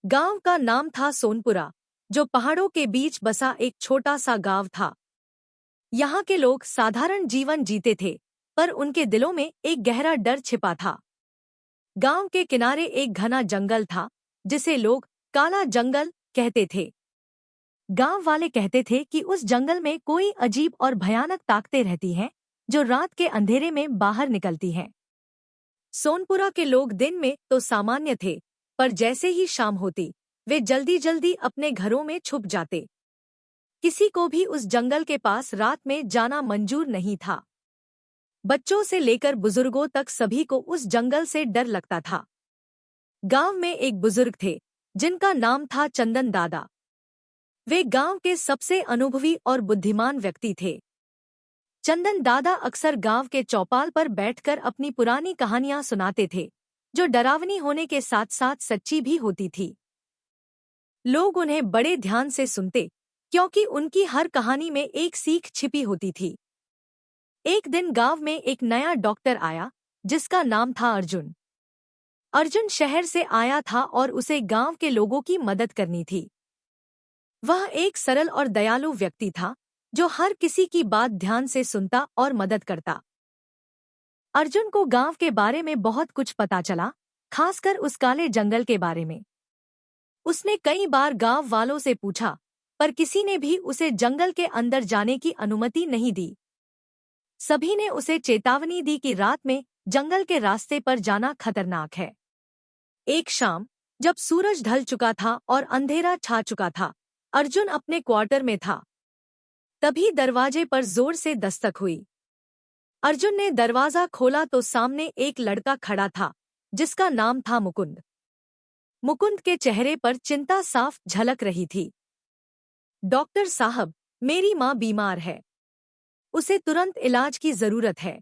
गांव का नाम था सोनपुरा, जो पहाड़ों के बीच बसा एक छोटा सा गांव था। यहाँ के लोग साधारण जीवन जीते थे, पर उनके दिलों में एक गहरा डर छिपा था। गांव के किनारे एक घना जंगल था, जिसे लोग काला जंगल कहते थे। गांव वाले कहते थे कि उस जंगल में कोई अजीब और भयानक ताकतें रहती हैं, जो रात के अंधेरे में बाहर निकलती हैं। सोनपुरा के लोग दिन में तो सामान्य थे, पर जैसे ही शाम होती, वे जल्दी जल्दी अपने घरों में छुप जाते। किसी को भी उस जंगल के पास रात में जाना मंजूर नहीं था। बच्चों से लेकर बुजुर्गों तक सभी को उस जंगल से डर लगता था। गांव में एक बुजुर्ग थे, जिनका नाम था चंदन दादा। वे गांव के सबसे अनुभवी और बुद्धिमान व्यक्ति थे। चंदन दादा अक्सर गांव के चौपाल पर बैठकर अपनी पुरानी कहानियां सुनाते थे, जो डरावनी होने के साथ साथ सच्ची भी होती थी। लोग उन्हें बड़े ध्यान से सुनते, क्योंकि उनकी हर कहानी में एक सीख छिपी होती थी। एक दिन गांव में एक नया डॉक्टर आया, जिसका नाम था अर्जुन। अर्जुन शहर से आया था और उसे गांव के लोगों की मदद करनी थी। वह एक सरल और दयालु व्यक्ति था, जो हर किसी की बात ध्यान से सुनता और मदद करता। अर्जुन को गांव के बारे में बहुत कुछ पता चला, खासकर उस काले जंगल के बारे में। उसने कई बार गांव वालों से पूछा, पर किसी ने भी उसे जंगल के अंदर जाने की अनुमति नहीं दी। सभी ने उसे चेतावनी दी कि रात में जंगल के रास्ते पर जाना खतरनाक है। एक शाम, जब सूरज ढल चुका था और अंधेरा छा चुका था, अर्जुन अपने क्वार्टर में था। तभी दरवाजे पर जोर से दस्तक हुई। अर्जुन ने दरवाजा खोला तो सामने एक लड़का खड़ा था, जिसका नाम था मुकुंद। मुकुंद के चेहरे पर चिंता साफ झलक रही थी। डॉक्टर साहब, मेरी माँ बीमार है। उसे तुरंत इलाज की जरूरत है।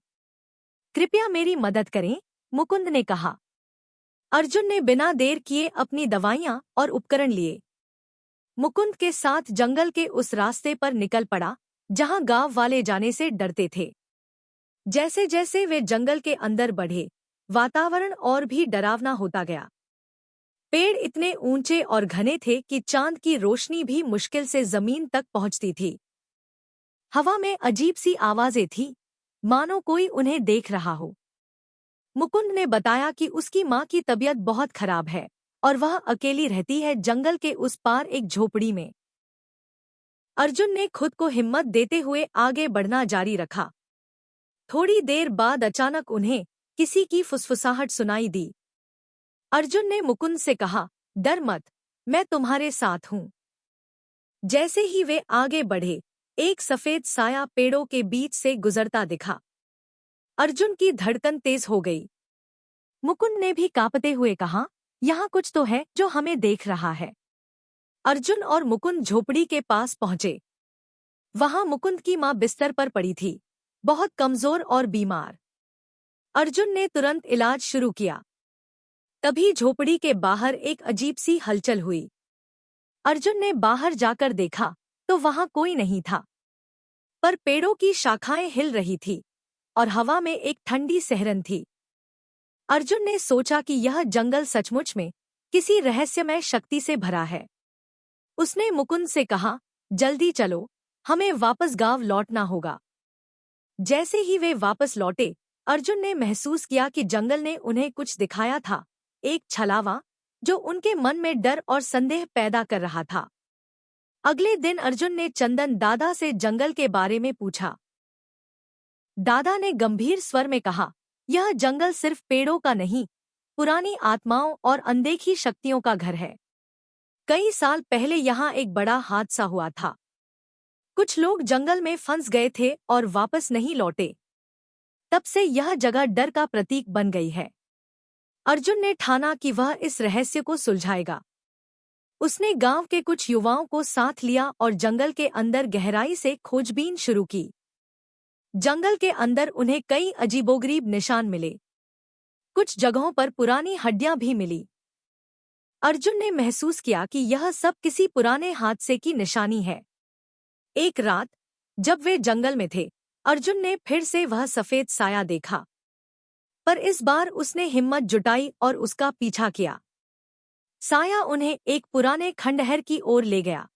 कृपया मेरी मदद करें, मुकुंद ने कहा। अर्जुन ने बिना देर किए अपनी दवाइयां और उपकरण लिए। मुकुंद के साथ जंगल के उस रास्ते पर निकल पड़ा, जहां गांव वाले जाने से डरते थे। जैसे जैसे वे जंगल के अंदर बढ़े, वातावरण और भी डरावना होता गया। पेड़ इतने ऊंचे और घने थे कि चांद की रोशनी भी मुश्किल से जमीन तक पहुंचती थी। हवा में अजीब सी आवाजें थीं, मानो कोई उन्हें देख रहा हो। मुकुंद ने बताया कि उसकी माँ की तबीयत बहुत खराब है और वह अकेली रहती है जंगल के उस पार एक झोपड़ी में। अर्जुन ने खुद को हिम्मत देते हुए आगे बढ़ना जारी रखा। थोड़ी देर बाद अचानक उन्हें किसी की फुसफुसाहट सुनाई दी। अर्जुन ने मुकुंद से कहा, डर मत, मैं तुम्हारे साथ हूँ। जैसे ही वे आगे बढ़े, एक सफेद साया पेड़ों के बीच से गुजरता दिखा। अर्जुन की धड़कन तेज हो गई। मुकुंद ने भी कांपते हुए कहा, यहाँ कुछ तो है जो हमें देख रहा है। अर्जुन और मुकुंद झोपड़ी के पास पहुंचे। वहां मुकुंद की मां बिस्तर पर पड़ी थी, बहुत कमजोर और बीमार। अर्जुन ने तुरंत इलाज शुरू किया। तभी झोपड़ी के बाहर एक अजीब सी हलचल हुई। अर्जुन ने बाहर जाकर देखा तो वहां कोई नहीं था, पर पेड़ों की शाखाएं हिल रही थी और हवा में एक ठंडी सिहरन थी। अर्जुन ने सोचा कि यह जंगल सचमुच में किसी रहस्यमय शक्ति से भरा है। उसने मुकुंद से कहा, जल्दी चलो, हमें वापस गांव लौटना होगा। जैसे ही वे वापस लौटे, अर्जुन ने महसूस किया कि जंगल ने उन्हें कुछ दिखाया था, एक छलावा जो उनके मन में डर और संदेह पैदा कर रहा था। अगले दिन अर्जुन ने चंदन दादा से जंगल के बारे में पूछा। दादा ने गंभीर स्वर में कहा, यह जंगल सिर्फ पेड़ों का नहीं, पुरानी आत्माओं और अनदेखी शक्तियों का घर है। कई साल पहले यहाँ एक बड़ा हादसा हुआ था। कुछ लोग जंगल में फंस गए थे और वापस नहीं लौटे। तब से यह जगह डर का प्रतीक बन गई है। अर्जुन ने ठाना कि वह इस रहस्य को सुलझाएगा। उसने गांव के कुछ युवाओं को साथ लिया और जंगल के अंदर गहराई से खोजबीन शुरू की। जंगल के अंदर उन्हें कई अजीबोगरीब निशान मिले। कुछ जगहों पर पुरानी हड्डियां भी मिली। अर्जुन ने महसूस किया कि यह सब किसी पुराने हादसे की निशानी है। एक रात, जब वे जंगल में थे, अर्जुन ने फिर से वह सफेद साया देखा, पर इस बार उसने हिम्मत जुटाई और उसका पीछा किया। साया उन्हें एक पुराने खंडहर की ओर ले गया।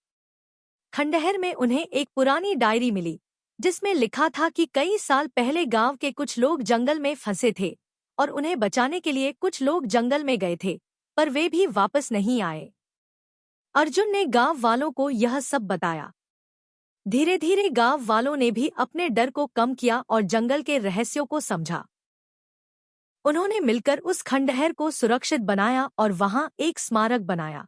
खंडहर में उन्हें एक पुरानी डायरी मिली, जिसमें लिखा था कि कई साल पहले गांव के कुछ लोग जंगल में फंसे थे और उन्हें बचाने के लिए कुछ लोग जंगल में गए थे, पर वे भी वापस नहीं आए। अर्जुन ने गांव वालों को यह सब बताया। धीरे धीरे गांव वालों ने भी अपने डर को कम किया और जंगल के रहस्यों को समझा। उन्होंने मिलकर उस खंडहर को सुरक्षित बनाया और वहां एक स्मारक बनाया।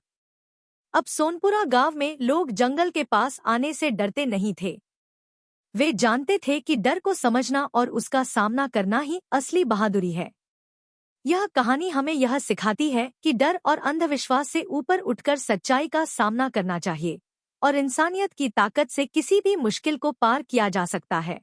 अब सोनपुरा गांव में लोग जंगल के पास आने से डरते नहीं थे। वे जानते थे कि डर को समझना और उसका सामना करना ही असली बहादुरी है। यह कहानी हमें यह सिखाती है कि डर और अंधविश्वास से ऊपर उठकर सच्चाई का सामना करना चाहिए और इंसानियत की ताकत से किसी भी मुश्किल को पार किया जा सकता है।